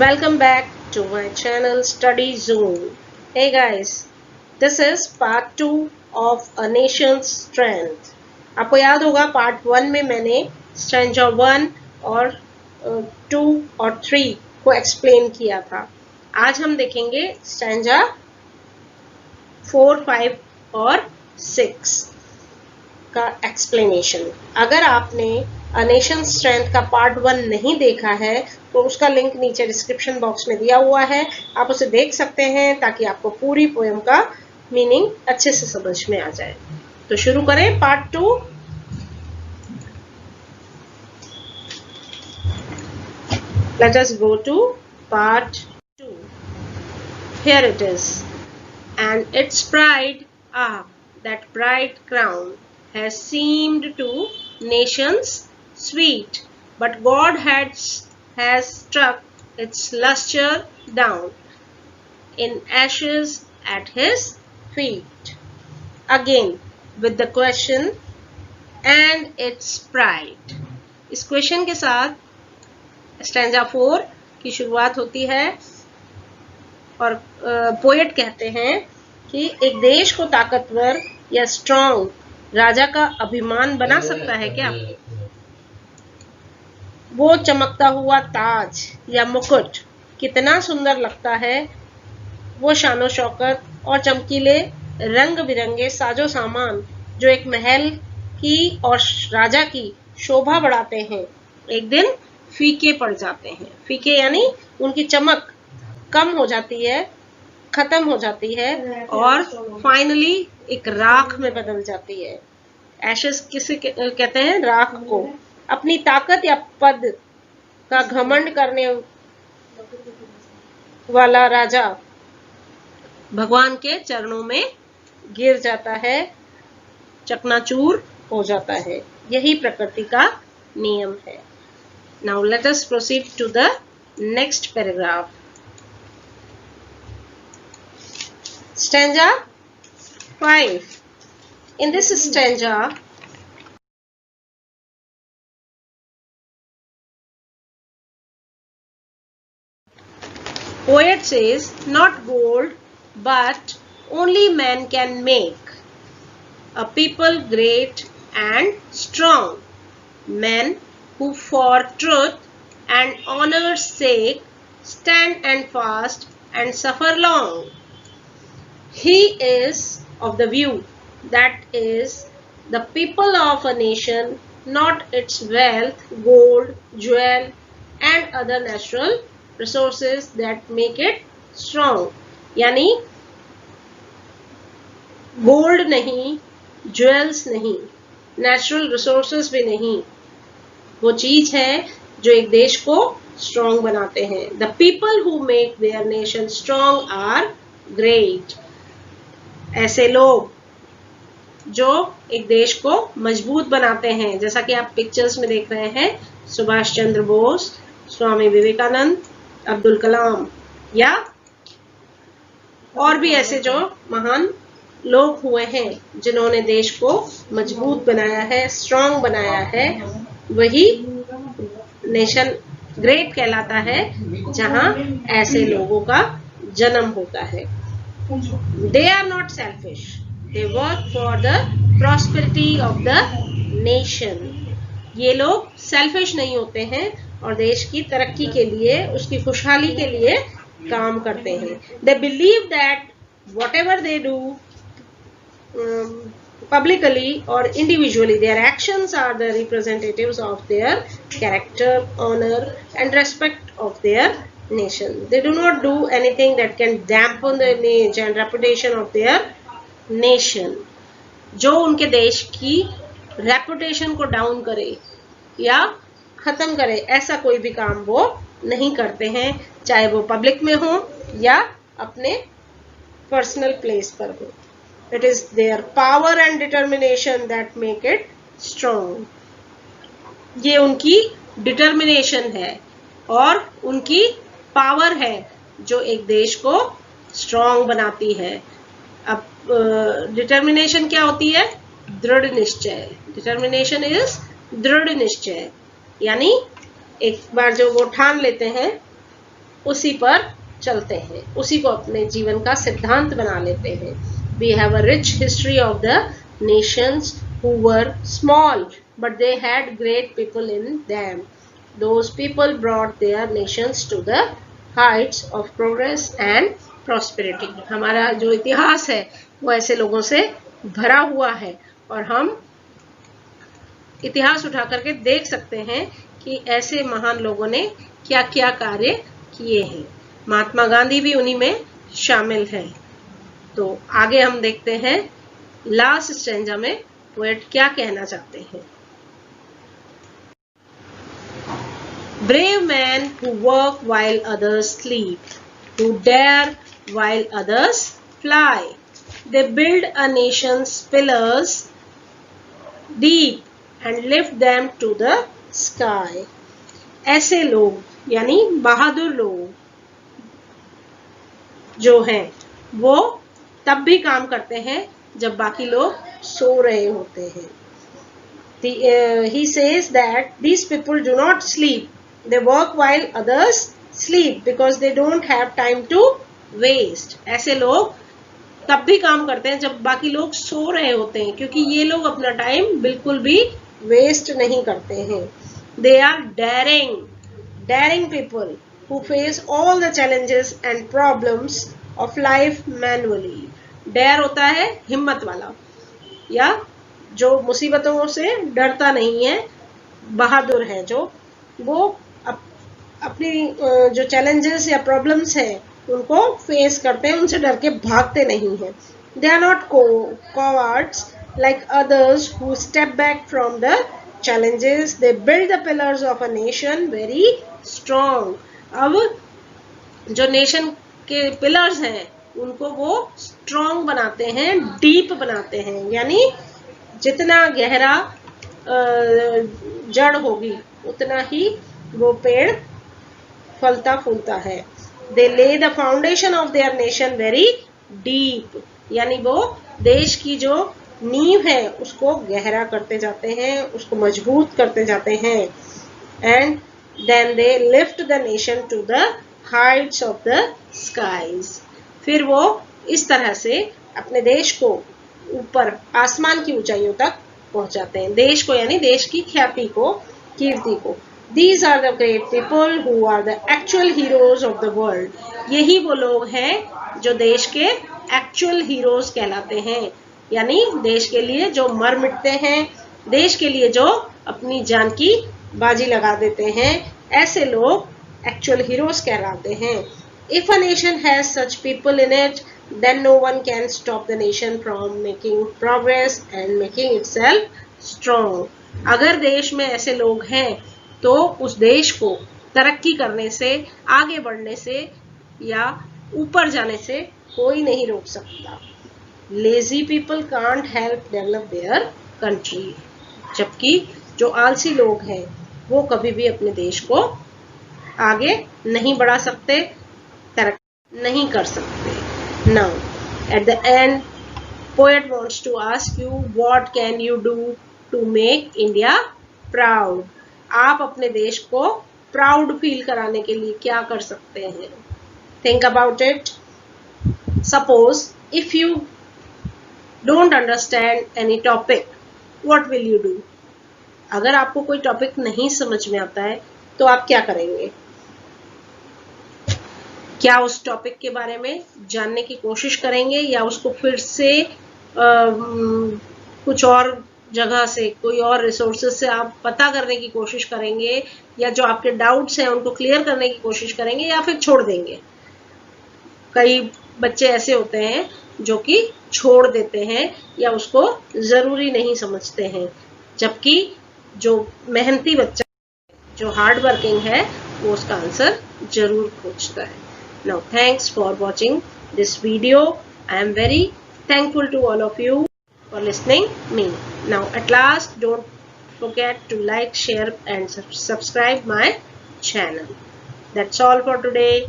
Welcome back to my channel Study Zone. Hey guys, this is part 2 of A Nation's Strength. आपको याद होगा part 1 में मैंने stanza 1 और 2 और 3 को एक्सप्लेन किया था। आज हम देखेंगे स्टैंजा 4, 5 और 6 का एक्सप्लेनेशन। अगर आपने अ नेशन स्ट्रेंथ का पार्ट 1 नहीं देखा है तो उसका लिंक नीचे डिस्क्रिप्शन बॉक्स में दिया हुआ है, आप उसे देख सकते हैं ताकि आपको पूरी पोएम का मीनिंग अच्छे से समझ में आ जाए। तो शुरू करें part 2। Let us go to part 2। Here it is. And its pride, that bright crown has seemed to nations sweet, but God has struck its lustre down in ashes at his feet. Again with the question, and its pride. इस question के साथ stanza 4 की शुरुआत होती है और poet कहते हैं कि एक देश को ताकतवर या स्ट्रॉन्ग राजा का अभिमान बना सकता है क्या? वो चमकता हुआ ताज या मुकुट कितना सुंदर लगता है। वो शानो शौकत और चमकीले रंग बिरंगे साजो सामान जो एक महल की और राजा की शोभा बढ़ाते हैं, एक दिन फीके पड़ जाते हैं। फीके यानी उनकी चमक कम हो जाती है, खत्म हो जाती है और फाइनली एक राख में बदल जाती है। एशेस किसे कहते हैं? राख को। अपनी ताकत या पद का घमंड करने वाला राजा भगवान के चरणों में गिर जाता है, चकनाचूर हो जाता है। यही प्रकृति का नियम है। Now let us proceed to the next paragraph. Stanza 5. In this stanza, poet says, not gold, but only man can make a people great and strong, men who for truth and honor's sake stand and fast and suffer long. He is of the view that is the people of a nation, not its wealth, gold, jewel and other natural resources that make it strong. यानी gold नहीं, jewels नहीं, natural resources भी नहीं, वो चीज है जो एक देश को स्ट्रॉन्ग बनाते हैं। The people who make their nation strong are great. ऐसे लोग जो एक देश को मजबूत बनाते हैं, जैसा कि आप पिक्चर्स में देख रहे हैं, सुभाष चंद्र बोस, स्वामी विवेकानंद, अब्दुल कलाम या और भी ऐसे जो महान लोग हुए हैं जिन्होंने देश को मजबूत बनाया है, स्ट्रॉन्ग बनाया है, वही नेशन ग्रेट कहलाता है जहां ऐसे लोगों का जन्म होता है। They are not selfish. They work for the prosperity of the nation. ये लोग selfish नहीं होते हैं और देश की तरक्की के लिए, उसकी खुशहाली के लिए काम करते हैं। They believe that whatever they do publicly or individually, their actions are the representatives of their character, honor and respect of their nation. They do not do anything that can dampen the image and reputation of their nation. जो उनके देश की reputation को down करे या खत्म करे, ऐसा कोई भी काम वो नहीं करते हैं, चाहे वो पब्लिक में हो या अपने पर्सनल प्लेस पर हो। It is their power and determination that make it strong. ये उनकी डिटर्मिनेशन है और उनकी पावर है जो एक देश को स्ट्रॉन्ग बनाती है। अब डिटर्मिनेशन क्या होती है? दृढ़ निश्चय। डिटर्मिनेशन इज दृढ़ निश्चय, यानी एक बार जो वो ठान लेते हैं उसी पर चलते हैं, उसी को अपने जीवन का सिद्धांत बना लेते हैं. We have a rich history of the nations who were small, but they had great people in them. Those people brought their nations to the heights of progress and prosperity. हमारा जो इतिहास है वो ऐसे लोगों से भरा हुआ है और हम इतिहास उठा करके देख सकते हैं कि ऐसे महान लोगों ने क्या क्या कार्य किए हैं. महात्मा गांधी भी उन्हीं में शामिल है. तो आगे हम देखते हैं लास्ट स्टैंजा में पोएट क्या कहना चाहते हैं. Brave men who work while others sleep, who dare while others fly, they build a nation's pillars deep and lift them to the sky. ऐसे लोग यानी बहादुर लोग जो हैं वो तब भी काम करते हैं जब बाकी लोग सो रहे होते हैं. He says that these people do not sleep. They work while others sleep because they don't have time to waste. ऐसे लोग तब भी काम करते हैं जब बाकी लोग सो रहे होते हैं क्योंकि ये लोग अपना टाइम बिल्कुल भी वेस्ट नहीं करते हैं. They are daring people who face all the challenges and problems of life manually. Dare होता है हिम्मत वाला या जो मुसीबतों से डरता नहीं है, बहादुर है जो वो अपनी जो चैलेंजेस या प्रॉब्लम्स हैं उनको फेस करते हैं, उनसे डर के भागते नहीं हैं. They are not cowards like others who step back from the challenges. They build the pillars of a nation very strong. अब जो नेशन के पिलर्स हैं उनको वो स्ट्रॉन्ग बनाते हैं, डीप बनाते हैं, यानी जितना गहरा जड़ होगी उतना ही वो पेड़ फलता फूलता है. They lay the foundation of their nation very deep, यानी वो देश की जो नींव है उसको गहरा करते जाते हैं, उसको मजबूत करते जाते हैं. And then they lift the nation to the heights of the skies. फिर वो इस तरह से अपने देश को ऊपर आसमान की ऊंचाइयों तक पहुंचाते हैं, देश को यानी देश की ख्याति को, कीर्ति को. These are the great people who are the actual heroes of the world. यही वो लोग हैं जो देश के एक्चुअल हीरोज कहलाते हैं, यानी देश के लिए जो मर मिटते हैं, देश के लिए जो अपनी जान की बाजी लगा देते हैं, ऐसे लोग एक्चुअल हीरोज कहलाते हैं. If a nation has such people in it, then no one can stop the nation from making progress and making itself strong. अगर देश में ऐसे लोग हैं तो उस देश को तरक्की करने से, आगे बढ़ने से या ऊपर जाने से कोई नहीं रोक सकता. Lazy people can't help develop their country. जबकि जो आलसी लोग हैं वो कभी भी अपने देश को आगे नहीं बढ़ा सकते, तरक्की नहीं कर सकते. Now, at the end, poet wants to ask you, what can you do to make India proud? आप अपने देश को प्राउड फील कराने के लिए क्या कर सकते हैं? Think about it. Suppose if you don't understand any topic, what will you do? अगर आपको कोई टॉपिक नहीं समझ में आता है तो आप क्या करेंगे? क्या उस टॉपिक के बारे में जानने की कोशिश करेंगे या उसको फिर से कुछ और जगह से, कोई और रिसोर्सेज से आप पता करने की कोशिश करेंगे या जो आपके डाउट्स हैं उनको क्लियर करने की कोशिश करेंगे या फिर छोड़ देंगे? कई बच्चे ऐसे होते हैं जो कि छोड़ देते हैं या उसको जरूरी नहीं समझते हैं, जबकि जो मेहनती बच्चा, जो हार्ड वर्किंग है, वो उसका आंसर जरूर खोजता है. Now, thanks for watching this video. I am very thankful to all of you for listening me. Now, at last, don't forget to like, share and subscribe my channel. That's all for today.